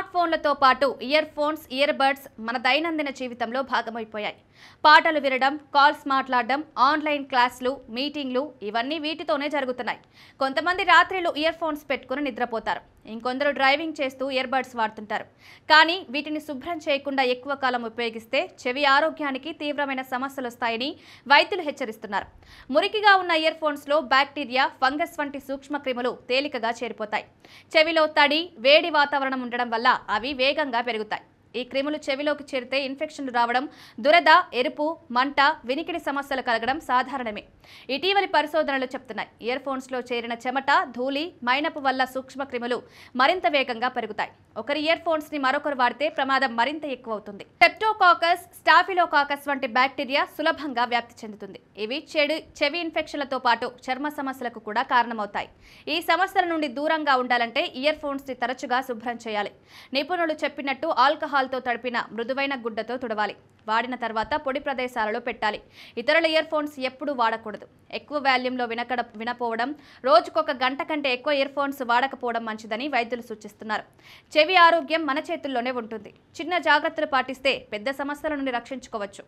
Smart ఫోన్లతో పాటు ear phones, ear buds మన దైనందిన జీవితంలో భాగమైపోయాయి. పాటలు వినడం, కాల్స్ మాట్లాడడం, ఆన్లైన్ క్లాసులు, మీటింగ్లు ఇవన్నీ వీటితోనే జరుగుతున్నాయి. కొంతమంది రాత్రిలో ఇయర్ ఫోన్స్ పెట్టుకుని నిద్రపోతారు. ఇంకొందరు డ్రైవింగ్ చేస్తూ ఇయర్ బడ్స్ వాడుతుంటారు. కానీ వీటిని శుభ్రం చేయకుండా ఎక్కువ కాలం ఉపయోగిస్తే చెవి ఆరోగ్యానికి తీవ్రమైన సమస్యలు వస్తాయని వైద్యులు హెచ్చరిస్తున్నారు. మురికిగా ఉన్న ఇయర్ ఫోన్స్లో బ్యాక్టీరియా, ఫంగస్ వంటి సూక్ష్మక్రిములు తేలికగా చేరిపోతాయి. చెవిలో తడి, వేడి వాతావరణం ఉండడం వల్ల అవి వేగంగా పెరుగుతాయి. ఈ క్రిములు చెవిలోకి చేరితే ఇన్ఫెక్షన్లు రావడం, దురద, ఎరుపు, మంట, వినికిడి సమస్యలు కలగడం సాధారణమే. ఇటీవలి పరిశోధనలు చెప్తున్నాయి. ఇయర్ ఫోన్స్లో చేరిన చెమట, ధూళి, మైనపు వల్ల సూక్ష్మక్రిములు మరింత వేగంగా పెరుగుతాయి. ఒకరి ఇయర్ ఫోన్స్ ని మరొకరు వాడితే ప్రమాదం మరింత ఎక్కువ అవుతుంది. స్ట్రెప్టోకాకస్, స్టాఫిలోకాకస్ వంటి బ్యాక్టీరియా సులభంగా వ్యాప్తి చెందుతుంది. ఇవి చెవి ఇన్ఫెక్షన్లతో పాటు చర్మ సమస్యలకు కూడా కారణమవుతాయి. ఈ సమస్యల నుండి దూరంగా ఉండాలంటే ఇయర్ ఫోన్స్ ని తరచుగా శుభ్రం చేయాలి. నిపుణులు చెప్పినట్టు ఆల్కహాల్తో తడిపిన మృదువైన గుడ్డతో తుడవాలి. వాడిన తర్వాత పొడి ప్రదేశాలలో పెట్టాలి. ఇతరుల ఇయర్ ఫోన్స్ ఎప్పుడూ వాడకూడదు. ఎక్కువ వాల్యూమ్లో వినపోవడం, రోజుకొక గంట కంటే ఎక్కువ ఇయర్ ఫోన్స్ వాడకపోవడం మంచిదని వైద్యులు సూచిస్తున్నారు. చెవి ఆరోగ్యం మన చేతుల్లోనే ఉంటుంది. చిన్న జాగ్రత్తలు పాటిస్తే పెద్ద సమస్యల నుండి రక్షించుకోవచ్చు.